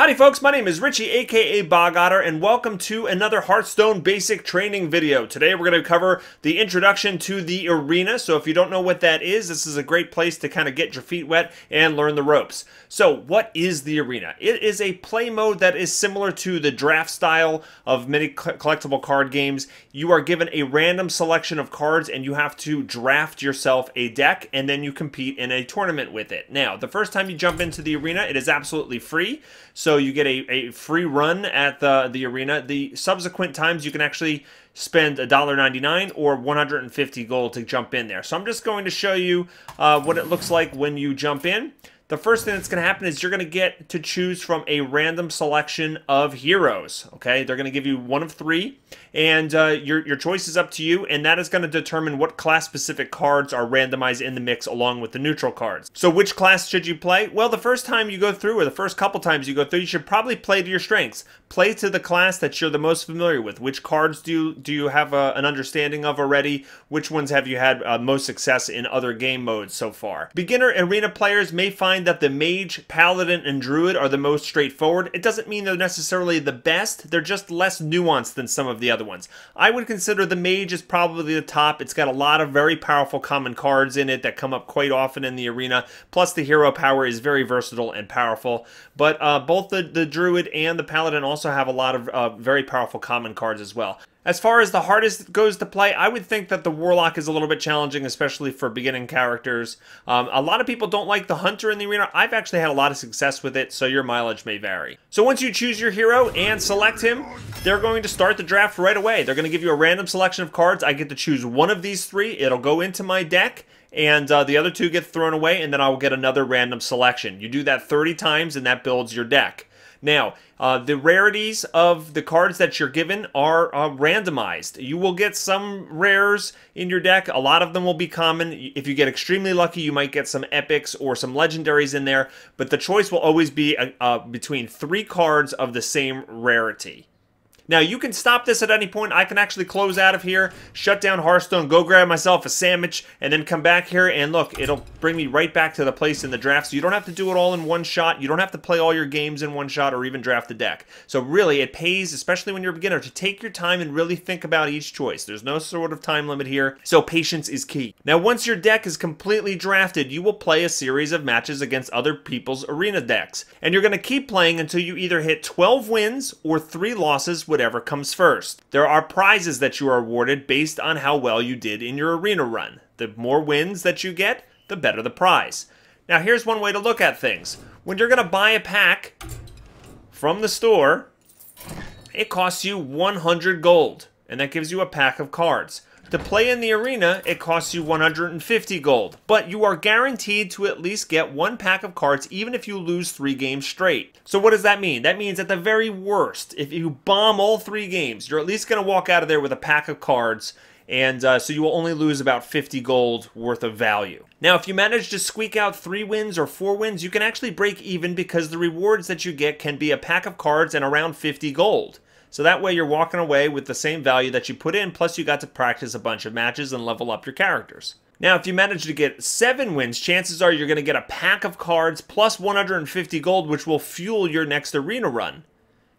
Howdy folks, my name is Richie aka Otter and welcome to another Hearthstone basic training video. Today we're going to cover the introduction to the arena. So if you don't know what that is, this is a great place to kind of get your feet wet and learn the ropes. So what is the arena? It is a play mode that is similar to the draft style of many collectible card games. You are given a random selection of cards and you have to draft yourself a deck and then you compete in a tournament with it. Now, the first time you jump into the arena, it is absolutely free. So you get a free run at the arena. The subsequent times you can actually spend $1.99 or 150 gold to jump in there. So I'm just going to show you what it looks like when you jump in. The first thing that's going to happen is you're going to get to choose from a random selection of heroes. Okay, they're going to give you one of three, and your choice is up to you, and that is going to determine what class-specific cards are randomized in the mix along with the neutral cards. So which class should you play? Well, the first time you go through, or the first couple times you go through, you should probably play to your strengths. Play to the class that you're the most familiar with. Which cards do you have an understanding of already? Which ones have you had most success in other game modes so far? Beginner arena players may find that the mage, paladin, and druid are the most straightforward. It doesn't mean they're necessarily the best. They're just less nuanced than some of the other ones. I would consider the mage is probably the top. It's got a lot of very powerful common cards in it that come up quite often in the arena. Plus the hero power is very versatile and powerful. But both the druid and the paladin also have a lot of very powerful common cards as well. As far as the hardest goes to play, I would think that the Warlock is a little bit challenging, especially for beginning characters. A lot of people don't like the Hunter in the arena. I've actually had a lot of success with it, so your mileage may vary. So once you choose your hero and select him, they're going to start the draft right away. They're going to give you a random selection of cards. I get to choose one of these three. It'll go into my deck, and the other two get thrown away, and then I will get another random selection. You do that 30 times, and that builds your deck. Now, the rarities of the cards that you're given are randomized. You will get some rares in your deck. A lot of them will be common. If you get extremely lucky, you might get some epics or some legendaries in there. But the choice will always be between 3 cards of the same rarity. Now, you can stop this at any point. I can actually close out of here, shut down Hearthstone, go grab myself a sandwich, and then come back here, and look, it'll bring me right back to the place in the draft. So you don't have to do it all in one shot. You don't have to play all your games in one shot or even draft the deck. So really, it pays, especially when you're a beginner, to take your time and really think about each choice. There's no sort of time limit here, so patience is key. Now, once your deck is completely drafted, you will play a series of matches against other people's arena decks. And you're going to keep playing until you either hit 12 wins or 3 losses, whatever comes first. There are prizes that you are awarded based on how well you did in your arena run. The more wins that you get, the better the prize. Now here's one way to look at things. When you're going to buy a pack from the store, it costs you 100 gold, and that gives you a pack of cards. To play in the arena, it costs you 150 gold, but you are guaranteed to at least get 1 pack of cards even if you lose 3 games straight. So what does that mean? That means at the very worst, if you bomb all 3 games, you're at least going to walk out of there with a pack of cards, and so you will only lose about 50 gold worth of value. Now, if you manage to squeak out 3 wins or 4 wins, you can actually break even because the rewards that you get can be a pack of cards and around 50 gold. So that way you're walking away with the same value that you put in, plus you got to practice a bunch of matches and level up your characters. Now, if you manage to get 7 wins, chances are you're going to get a pack of cards plus 150 gold, which will fuel your next arena run.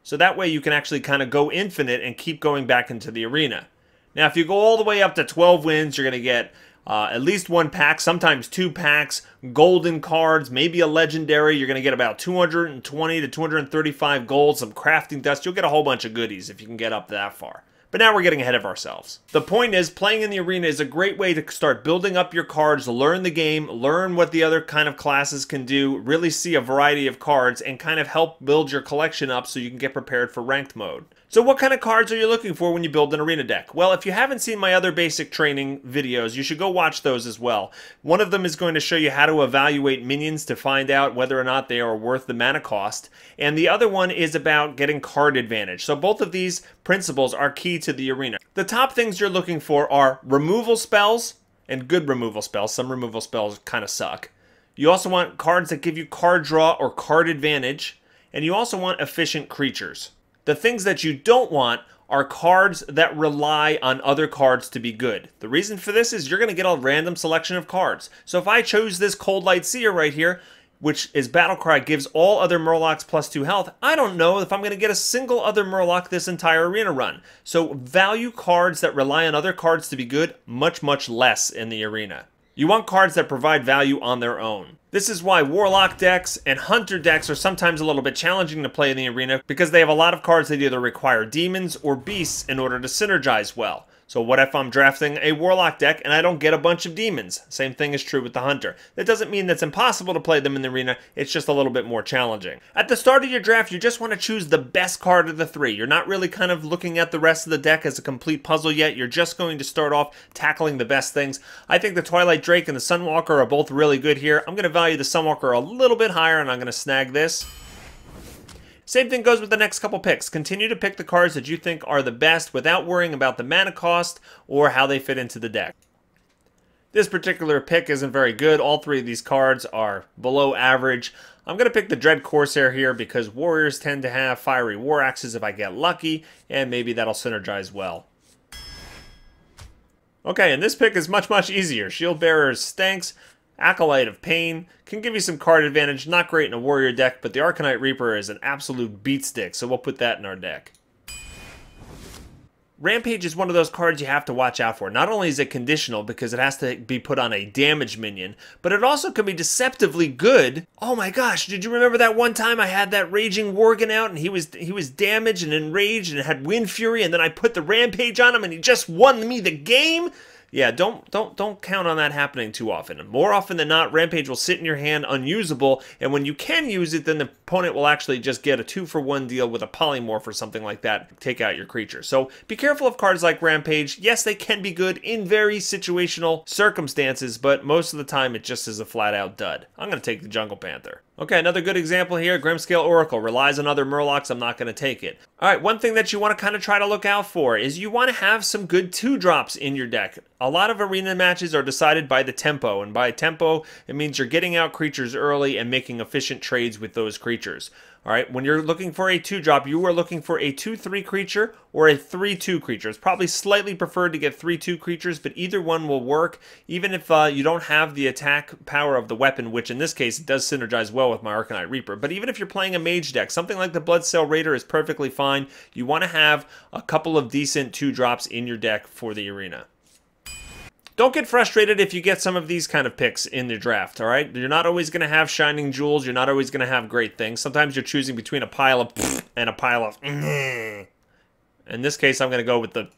So that way you can actually kind of go infinite and keep going back into the arena. Now, if you go all the way up to 12 wins, you're going to get at least 1 pack, sometimes 2 packs, golden cards, maybe a legendary. You're going to get about 220 to 235 gold, some crafting dust. You'll get a whole bunch of goodies if you can get up that far. But now we're getting ahead of ourselves. The point is, playing in the arena is a great way to start building up your cards, learn the game, learn what the other kind of classes can do, really see a variety of cards, and kind of help build your collection up so you can get prepared for ranked mode. So what kind of cards are you looking for when you build an arena deck? Well, if you haven't seen my other basic training videos, you should go watch those as well. One of them is going to show you how to evaluate minions to find out whether or not they are worth the mana cost. And the other one is about getting card advantage. So both of these principles are key to the arena. The top things you're looking for are removal spells and good removal spells. Some removal spells kind of suck. You also want cards that give you card draw or card advantage. And you also want efficient creatures. The things that you don't want are cards that rely on other cards to be good. The reason for this is you're going to get a random selection of cards. So if I chose this coldlight seer right here, which is Battlecry, gives all other Murlocs +2 health, I don't know if I'm going to get a single other Murloc this entire arena run. So value cards that rely on other cards to be good much, much less in the arena. You want cards that provide value on their own. This is why Warlock decks and Hunter decks are sometimes a little bit challenging to play in the arena, because they have a lot of cards that either require demons or beasts in order to synergize well. So what if I'm drafting a Warlock deck and I don't get a bunch of demons? Same thing is true with the Hunter. That doesn't mean it's impossible to play them in the arena, it's just a little bit more challenging. At the start of your draft, you just want to choose the best card of the three. You're not really kind of looking at the rest of the deck as a complete puzzle yet. You're just going to start off tackling the best things. I think the Twilight Drake and the Sunwalker are both really good here. I'm going to value the Sunwalker a little bit higher, and I'm going to snag this. Same thing goes with the next couple picks. Continue to pick the cards that you think are the best without worrying about the mana cost or how they fit into the deck. This particular pick isn't very good. All three of these cards are below average. I'm going to pick the Dread Corsair here because warriors tend to have fiery war axes if I get lucky, and maybe that'll synergize well. Okay, and this pick is much, much easier. Shield Bearer stinks. Acolyte of Pain can give you some card advantage, not great in a warrior deck, but the Arcanite Reaper is an absolute beat stick, so we'll put that in our deck. Rampage is one of those cards you have to watch out for. Not only is it conditional because it has to be put on a damage minion, but it also can be deceptively good. Oh my gosh, did you remember that one time I had that Raging Worgen out and he was damaged and enraged and had Wind Fury, and then I put the Rampage on him and he just won me the game? Yeah, don't count on that happening too often. More often than not, Rampage will sit in your hand unusable, and when you can use it, then the opponent will actually just get a 2-for-1 deal with a polymorph or something like that, take out your creature. So be careful of cards like Rampage. Yes, they can be good in very situational circumstances, but most of the time it just is a flat-out dud. I'm going to take the Jungle Panther. Okay, another good example here, Grimscale Oracle. Relies on other Murlocs, I'm not going to take it. Alright, one thing that you want to kind of try to look out for is you want to have some good 2-drops in your deck. A lot of arena matches are decided by the tempo, and by tempo, it means you're getting out creatures early and making efficient trades with those creatures. Alright, when you're looking for a 2-drop, you are looking for a 2-3 creature or a 3-2 creature. It's probably slightly preferred to get 3-2 creatures, but either one will work, even if you don't have the attack power of the weapon, which in this case it does synergize well with my Arcanite Reaper. But even if you're playing a mage deck, something like the Bloodsail Raider is perfectly fine. You want to have a couple of decent 2-drops in your deck for the arena. Don't get frustrated if you get some of these kind of picks in the draft, alright? You're not always going to have shining jewels. You're not always going to have great things. Sometimes you're choosing between a pile of and a pile of in this case, I'm going to go with the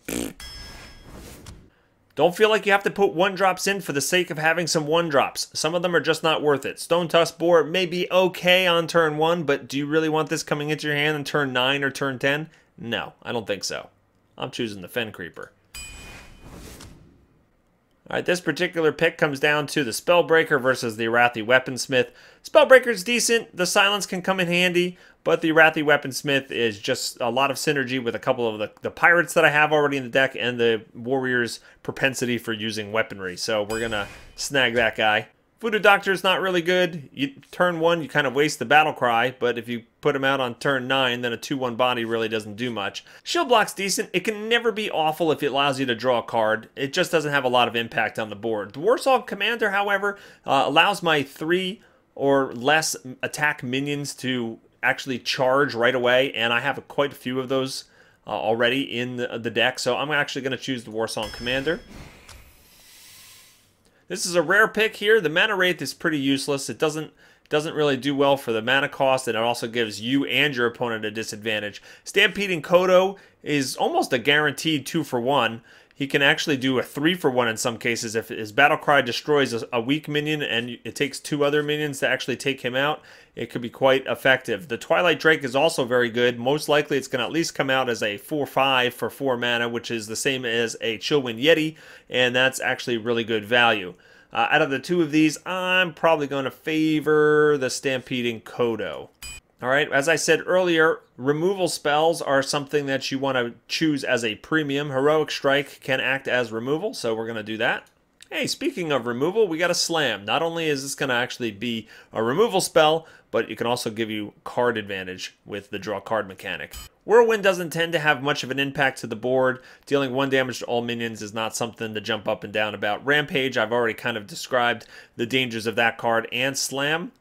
Don't feel like you have to put 1-drops in for the sake of having some 1-drops. Some of them are just not worth it. Stone Tusk Boar may be okay on turn 1, but do you really want this coming into your hand in turn 9 or turn 10? No, I don't think so. I'm choosing the Fen Creeper. Alright, this particular pick comes down to the Spellbreaker versus the Arathi Weaponsmith. Spellbreaker's decent, the silence can come in handy, but the Arathi Weaponsmith is just a lot of synergy with a couple of the pirates that I have already in the deck and the warrior's propensity for using weaponry. So we're going to snag that guy. Voodoo Doctor is not really good. Turn 1, you kind of waste the battle cry, but if you put him out on turn 9, then a 2-1 body really doesn't do much. Shield Block's decent. It can never be awful if it allows you to draw a card. It just doesn't have a lot of impact on the board. The Warsaw Commander, however, allows my 3 or less attack minions to actually charge right away, and I have quite a few of those already in the deck, so I'm actually going to choose the Warsaw Commander. This is a rare pick here. The Mana Wraith is pretty useless. It doesn't really do well for the mana cost, and it also gives you and your opponent a disadvantage. Stampeding Kodo is almost a guaranteed 2-for-1. He can actually do a 3-for-1 in some cases. If his Battlecry destroys a weak minion and it takes 2 other minions to actually take him out, it could be quite effective. The Twilight Drake is also very good. Most likely it's going to at least come out as a 4-5 for 4 mana, which is the same as a Chillwind Yeti, and that's actually really good value. Out of the 2 of these, I'm probably going to favor the Stampeding Kodo. Alright, as I said earlier, removal spells are something that you want to choose as a premium. Heroic Strike can act as removal, so we're going to do that. Hey, speaking of removal, we got a Slam. Not only is this going to actually be a removal spell, but it can also give you card advantage with the draw card mechanic. Whirlwind doesn't tend to have much of an impact to the board. Dealing 1 damage to all minions is not something to jump up and down about. Rampage, I've already kind of described the dangers of that card, and Slam.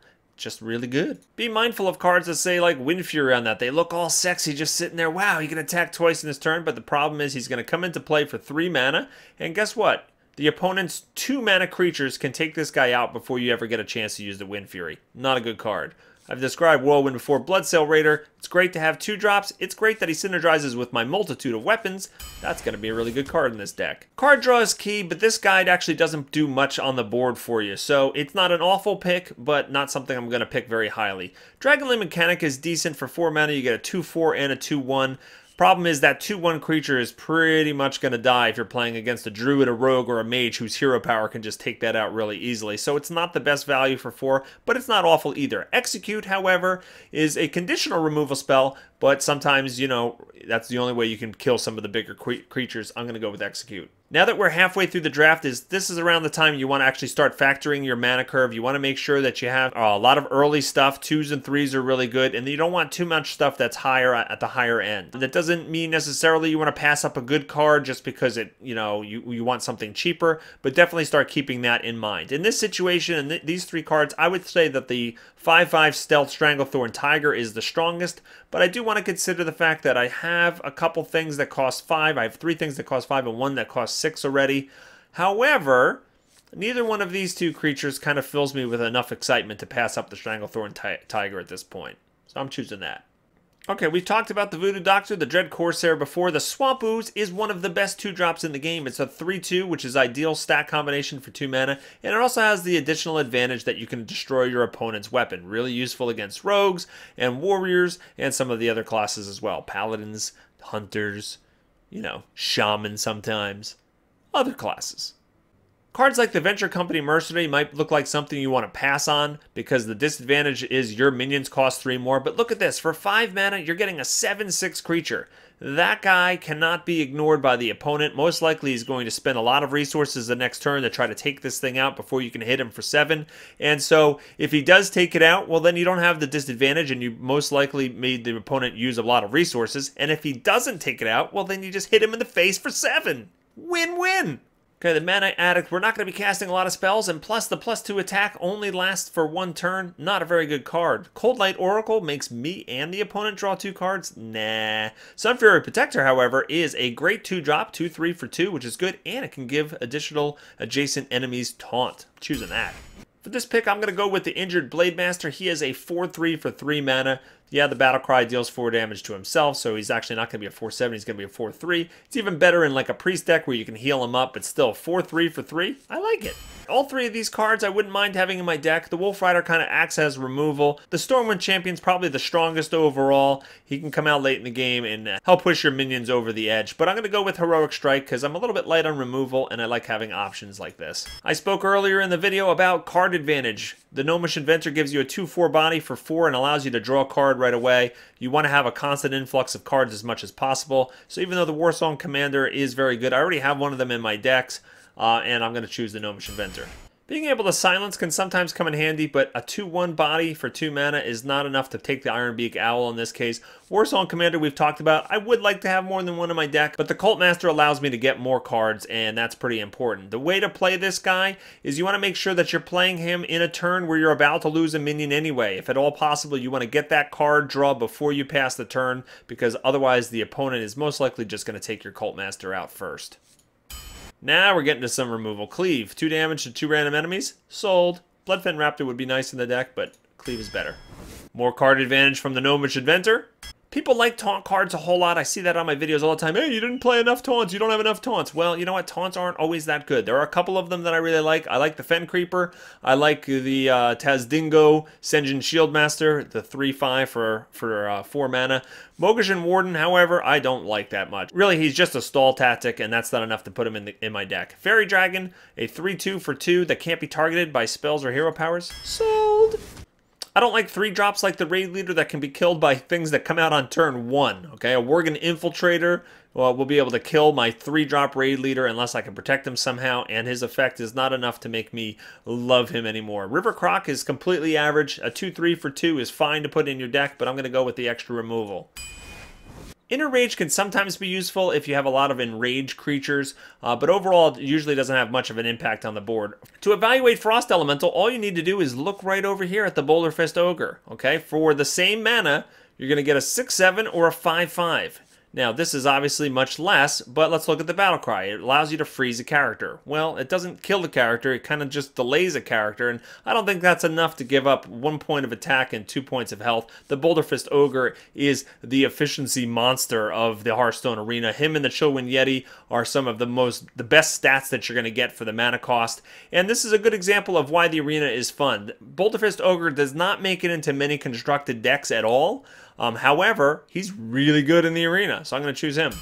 just really good. Be mindful of cards that say like Wind Fury on that. They look all sexy just sitting there. Wow, he can attack twice in his turn, but the problem is he's going to come into play for 3 mana, and guess what? The opponent's 2 mana creatures can take this guy out before you ever get a chance to use the Wind Fury. Not a good card. I've described Whirlwind before. Bloodsail Raider, it's great to have 2 drops. It's great that he synergizes with my multitude of weapons. That's going to be a really good card in this deck. Card draw is key, but this guide actually doesn't do much on the board for you. So it's not an awful pick, but not something I'm going to pick very highly. Dragonlane Mechanic is decent for 4 mana. You get a 2/4 and a 2/1. Problem is that 2/1 creature is pretty much going to die if you're playing against a druid, a rogue, or a mage whose hero power can just take that out really easily. So it's not the best value for 4, but it's not awful either. Execute, however, is a conditional removal spell, but sometimes, you know, that's the only way you can kill some of the bigger creatures. I'm going to go with Execute. Now that we're halfway through the draft, this is around the time you want to actually start factoring your mana curve. You want to make sure that you have a lot of early stuff. 2s and 3s are really good, and you don't want too much stuff that's higher at the higher end. That doesn't mean necessarily you want to pass up a good card just because you want something cheaper, but definitely start keeping that in mind. In this situation, and these 3 cards, I would say that the 5/5 Stealth Stranglethorn Tiger is the strongest, but I do want to consider the fact that I have a couple things that cost 5. I have 3 things that cost 5 and 1 that costs 6 already. However, neither one of these 2 creatures kind of fills me with enough excitement to pass up the Stranglethorn Tiger at this point. So I'm choosing that. Okay, we've talked about the Voodoo Doctor, the Dread Corsair before. The Swamp Ooze is one of the best 2-drops in the game. It's a 3/2, which is ideal stat combination for 2 mana, and it also has the additional advantage that you can destroy your opponent's weapon. Really useful against rogues and warriors and some of the other classes as well. Paladins, hunters, you know, shamans sometimes, other classes. Cards like the Venture Company Mercenary might look like something you want to pass on because the disadvantage is your minions cost 3 more. But look at this. For 5 mana, you're getting a 7/6 creature. That guy cannot be ignored by the opponent. Most likely he's going to spend a lot of resources the next turn to try to take this thing out before you can hit him for 7. And so if he does take it out, well, then you don't have the disadvantage and you most likely made the opponent use a lot of resources. And if he doesn't take it out, well, then you just hit him in the face for 7. Win-win! Okay, the Mana Addict, we're not going to be casting a lot of spells, and plus the +2 attack only lasts for 1 turn. Not a very good card. Coldlight Oracle makes me and the opponent draw 2 cards? Nah. Sunfury Protector, however, is a great 2-drop, 2/3 for 2, which is good, and it can give additional adjacent enemies taunt. I'm choosing that. For this pick, I'm going to go with the Injured Blade Master. He is a 4/3 for 3 mana. Yeah, the Battle Cry deals 4 damage to himself, so he's actually not going to be a 4/7. He's going to be a 4/3. It's even better in like a Priest deck where you can heal him up, but still 4/3 for 3. I like it. All 3 of these cards I wouldn't mind having in my deck. The Wolf Rider kind of acts as removal. The Stormwind Champion's probably the strongest overall. He can come out late in the game and help push your minions over the edge. But I'm going to go with Heroic Strike because I'm a little bit light on removal and I like having options like this. I spoke earlier in the video about card advantage. The Gnomish Inventor gives you a 2/4 body for 4 and allows you to draw a card right away. You want to have a constant influx of cards as much as possible. So even though the Warsong Commander is very good, I already have one of them in my decks. And I'm going to choose the Gnomish Inventor. Being able to silence can sometimes come in handy, but a 2/1 body for 2 mana is not enough to take the Ironbeak Owl in this case. Warsong Commander we've talked about. I would like to have more than one in my deck, but the Colt Master allows me to get more cards, and that's pretty important. The way to play this guy is you want to make sure that you're playing him in a turn where you're about to lose a minion anyway. If at all possible, you want to get that card draw before you pass the turn, because otherwise the opponent is most likely just going to take your Colt Master out first. Now we're getting to some removal. Cleave. 2 damage to 2 random enemies. Sold. Bloodfen Raptor would be nice in the deck, but Cleave is better. More card advantage from the Gnomish Inventor. People like taunt cards a whole lot. I see that on my videos all the time. Hey, you didn't play enough taunts. You don't have enough taunts. Well, you know what? Taunts aren't always that good. There are a couple of them that I really like. I like the Fen Creeper. I like the Tazdingo Senjin Shieldmaster, the 3/5 for 4 mana. Mogashan Warden, however, I don't like that much. Really, he's just a stall tactic, and that's not enough to put him in my deck. Fairy Dragon, a 3/2 for 2 that can't be targeted by spells or hero powers. Sold! I don't like 3-drops like the Raid Leader that can be killed by things that come out on turn 1. Okay, a Worgen Infiltrator will be able to kill my 3-drop Raid Leader unless I can protect him somehow, and his effect is not enough to make me love him anymore. River Croc is completely average. A 2/3 for 2 is fine to put in your deck, but I'm going to go with the extra removal. Inner Rage can sometimes be useful if you have a lot of enraged creatures, but overall it usually doesn't have much of an impact on the board. To evaluate Frost Elemental, all you need to do is look right over here at the Boulder Fist Ogre. Okay, for the same mana, you're going to get a 6/7 or a 5/5. Now, this is obviously much less, but let's look at the battle cry. It allows you to freeze a character. Well, it doesn't kill the character, it kind of just delays a character, and I don't think that's enough to give up 1 point of attack and 2 points of health. The Boulder Fist Ogre is the efficiency monster of the Hearthstone arena. Him and the Chillwind Yeti are some of the best stats that you're going to get for the mana cost, and this is a good example of why the arena is fun. Boulder Fist Ogre does not make it into many constructed decks at all. However, he's really good in the arena, so I'm going to choose him.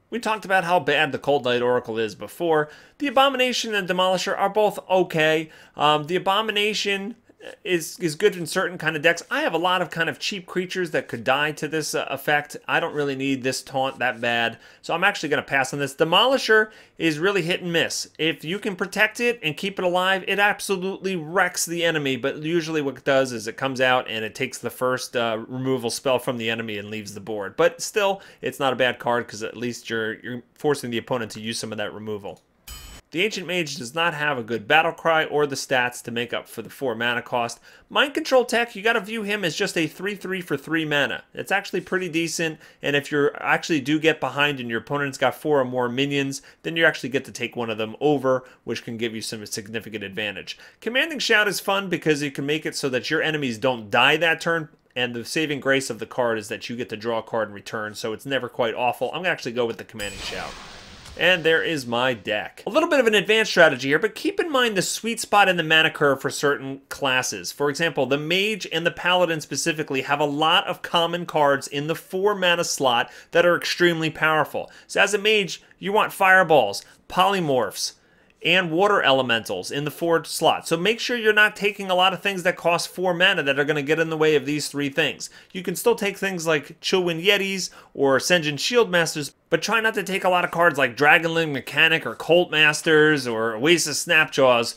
We talked about how bad the Coldlight Oracle is before. The Abomination and Demolisher are both okay. The Abomination is good in certain kind of decks. I have a lot of kind of cheap creatures that could die to this effect. I don't really need this taunt that bad, so I'm actually going to pass on this. Demolisher is really hit and miss. If you can protect it and keep it alive, it absolutely wrecks the enemy, but usually what it does is it comes out and it takes the first removal spell from the enemy and leaves the board. But still, it's not a bad card because at least you're forcing the opponent to use some of that removal. The Ancient Mage does not have a good battle cry or the stats to make up for the 4 mana cost. Mind Control Tech, you got to view him as just a 3/3 for 3 mana. It's actually pretty decent, and if you actually do get behind and your opponent's got 4 or more minions, then you actually get to take one of them over, which can give you some significant advantage. Commanding Shout is fun because you can make it so that your enemies don't die that turn, and the saving grace of the card is that you get to draw a card in return, so it's never quite awful. I'm going to actually go with the Commanding Shout. And there is my deck. A little bit of an advanced strategy here, but keep in mind the sweet spot in the mana curve for certain classes. For example, the Mage and the Paladin specifically have a lot of common cards in the 4 mana slot that are extremely powerful. So as a Mage, you want Fireballs, Polymorphs, and Water Elementals in the 4 slot. So make sure you're not taking a lot of things that cost 4 mana that are going to get in the way of these 3 things. You can still take things like Chillwind Yetis or Sen'jin Shield Masters, but try not to take a lot of cards like Dragonling Mechanic or Colt Masters or Oasis Snapjaws,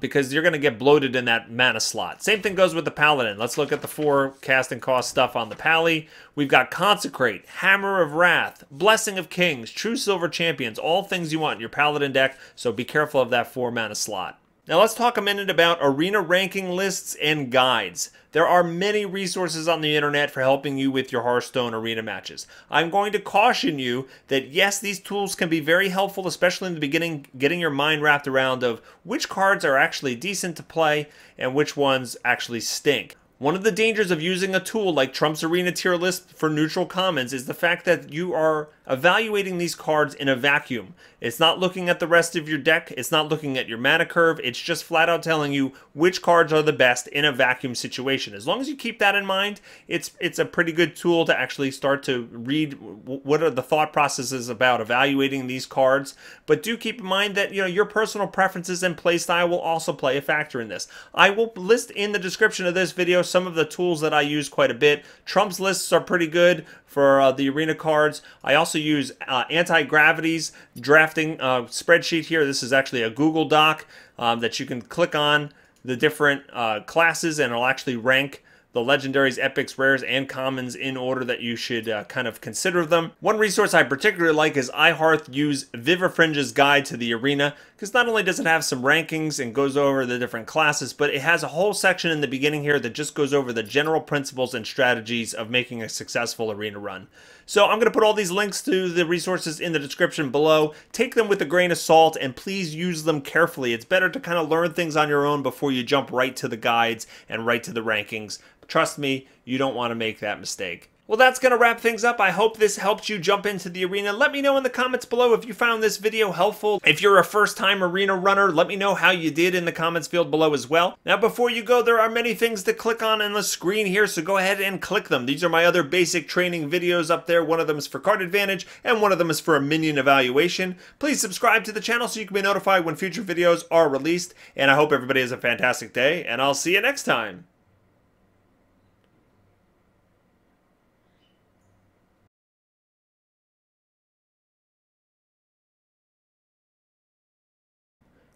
because you're going to get bloated in that mana slot. Same thing goes with the Paladin. Let's look at the 4 casting cost stuff on the Pally. We've got Consecrate, Hammer of Wrath, Blessing of Kings, True Silver Champions, all things you want in your Paladin deck, so be careful of that 4 mana slot. Now let's talk a minute about arena ranking lists and guides. There are many resources on the internet for helping you with your Hearthstone arena matches. I'm going to caution you that yes, these tools can be very helpful, especially in the beginning, getting your mind wrapped around of which cards are actually decent to play and which ones actually stink. One of the dangers of using a tool like Trump's Arena Tier List for neutral commons is the fact that you are evaluating these cards in a vacuum. It's not looking at the rest of your deck, it's not looking at your mana curve, it's just flat out telling you which cards are the best in a vacuum situation. As long as you keep that in mind, it's a pretty good tool to actually start to read what are the thought processes about evaluating these cards. But do keep in mind that your personal preferences and playstyle will also play a factor in this. I will list in the description of this video some of the tools that I use quite a bit. Trump's lists are pretty good for the arena cards. I also use Anti-Gravity's drafting spreadsheet here. This is actually a Google Doc that you can click on the different classes, and it'll actually rank the legendaries, epics, rares, and commons in order that you should kind of consider them. One resource I particularly like is iHearthU's Vivifringe's Guide to the Arena, because not only does it have some rankings and goes over the different classes, but it has a whole section in the beginning here that just goes over the general principles and strategies of making a successful arena run. So I'm going to put all these links to the resources in the description below. Take them with a grain of salt and please use them carefully. It's better to kind of learn things on your own before you jump right to the guides and right to the rankings. Trust me, you don't want to make that mistake. Well, that's going to wrap things up. I hope this helped you jump into the arena. Let me know in the comments below if you found this video helpful. If you're a first-time arena runner, let me know how you did in the comments field below as well. Now, before you go, there are many things to click on the screen here, so go ahead and click them. These are my other basic training videos up there. One of them is for card advantage, and one of them is for a minion evaluation. Please subscribe to the channel so you can be notified when future videos are released, and I hope everybody has a fantastic day, and I'll see you next time.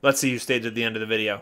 Let's see who stayed to the end of the video.